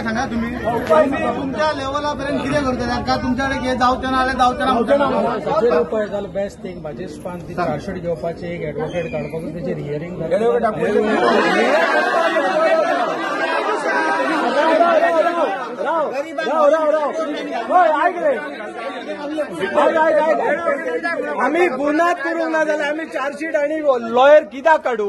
सांगा तुम्ही तुमच्या लेवलापर्यंत किती करता का तुमच्याकडे जावचेना बेस्ट थिंग म्हाजे स्पान ती चार्जशीट घेवपाची एक एडवोकेट काडपाक तेजेर हियरिंग आम्ही गुन्हा करूंक ना जाल्यार आम्ही चार्जशीट आणि लॉयर कित्याक काडू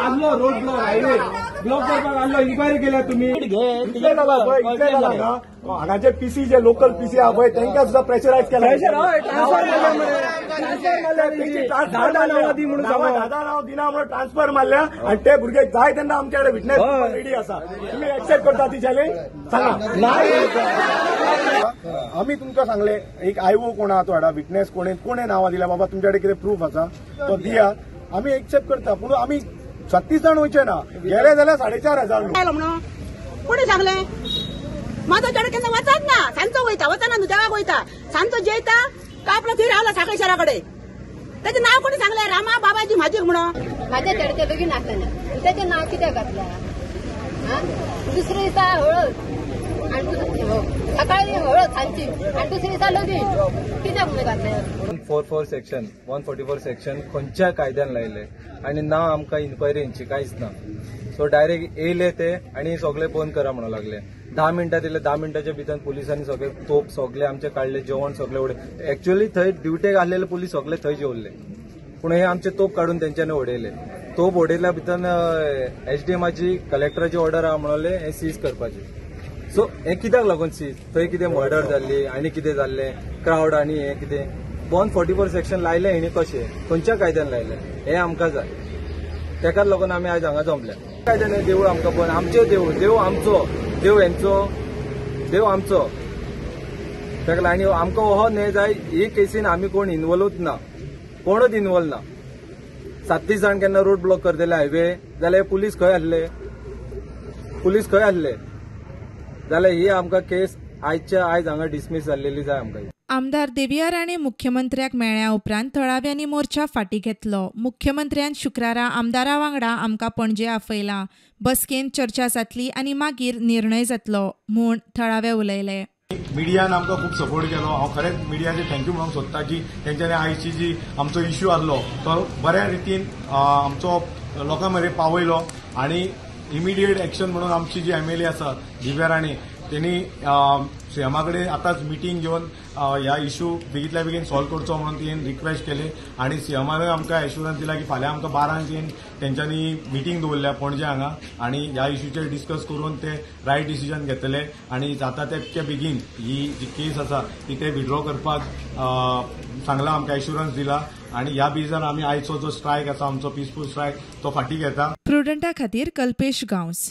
आदलो रोड ब्लॉक हायवे ब्लॉक करपाक आदलो इन्क्वायरी केल्या तुम्ही हांगाचे पीसी जे लोकल पीसी आहा पळय तांकां सुद्धा प्रेशरायज केला नाव दिना म्हणून ट्रान्सफर मारल्या आणि ते भुरगे जाय तेन्ना आमच्याकडे विटनेस रेडी आसा तुम्ही एक्सेप्ट करता ती चॅलेंज सांगा आम्ही तुमकां सांगले एक आयओ कोण आहा तो हाडा विटनेस कोणे नांवां दिल्या बाबा तुमच्याकडे कितें प्रूफ आसा तो दिया आम्ही एक्सेप्ट करता पूण आम्ही 36 जाण वयचे ना गेले जाल्यार 4,500 कोणी सांगले माझा चेडो केन्ना वचत ना सांजचो वयता वचना न्हू देवाक वयता सांजचो जेयता का आपलो थंय रावला साखळेश्वराकडे त्याचे नाव कोणी सांगले रामा बाबाजी म्हाजीक म्हणून माझ्या चेडचे बेगीन नासलें त्याचें नाव कित्याक घातल्या दुसरे दिसा हळद सकाळी हळद सांजची आणि दुसरे दिसा लगीन कित्याक म्हणून घातले 144 सेक्शन 144 सेक्शन खंयच्या कायद्यान लायले आणि ना आमकां इन्क्वायरींची कांयच ना सो डायरेक्ट येयले ते आणि सगळे बंद करा म्हणून लागले 10 मिनटां दिले 10 मिनटाच्या भितर पुलिसांनी सगळे तोप सगळे आमचे काढले जेवण सगळे उडे एक्च्युअली थंय ड्युटेक आसलेले पुलीस सगळे थंय जेवले पूण हे आमचे तोप काढून तेंच्यांनी उडयले तोप उडयल्या भितर एसडीएमाची कलेक्टराची ऑर्डर आहा म्हणले हे सीज करपाची सो हे कित्याक लागून सीज थंय कितें मर्डर जाल्ली आनी कितें जाल्लें क्रावड आनी हे कितें 144 सेक्शन लायले हेणी कशें खंयच्या कायद्यान लायले हे आमकां जाय तेकाच लागून आमी आयज हांगा जमल्या कायद्यान हे देवूळ आमकां पण आमचें देव आमचो देव हेंचो देव आमचो तेका लागून आनी आमकां हो न्याय जाय ही केसीन आमी कोण इन्वॉल्वूच ना कोणूच इन्वॉल्व ना 37 जाण केन्ना रोड ब्लॉक करतले हायवे जाल्यार पुलीस खंय आसले जाल्यार ही आमकां केस आयज हांगा डिसमीस जाल्लेली जाय आमकां आमदार देविया राणे मुख्यमंत्र्याक मेळ्ळ्या उपरांत थळाव्यांनी मोर्चा फाटीं घेतलो मुख्यमंत्र्यान शुक्रारा आमदारा वांगडा आमकां पणजे आपयला बसकेन चर्चा जातली आनी मागीर निर्णय जातलो म्हूण थळावे उलयले मिडियान आमकां खूब सपोर्ट केलो हांव खरेंच मिडियाचे थँक्यू म्हणूंक सोदता की तेंच्यांनी आयची जी आमचो इश्यू आसलो तो बऱ्या रितीन आमचो लोकां मेरेन पावयलो आनी इमिडिएट एक्शन म्हणून आमची जी एमएलए आसा दिव्या राणे त्यांनी सीएमा कडेन आतांच मिटींग घेवन ह्या इश्यू बेगीतल्या बेगीन सॉल्व करचो म्हणून तिणें रिक्वेस्ट केले आनी सीएमानूय आमकां एश्युरन्स दिला की फाल्यां आमकां 12 येवन तेंच्यांनी मिटींग दवरल्या पणजे हांगा आनी ह्या इश्यूचेर डिस्कस करून ते रायट डिसिजन घेतले आनी जाता तितके बेगीन ही जी केस आसा ती ते विड्रॉ करपाक सांगला आमकां एश्युरन्स दिला आणि ह्या बेजार आमी आयचो जो स्ट्रायक आसा आमचो पीसफूल स्ट्रायक तो फाटीं घेता प्रुडंटा खातीर कल्पेश गांवस.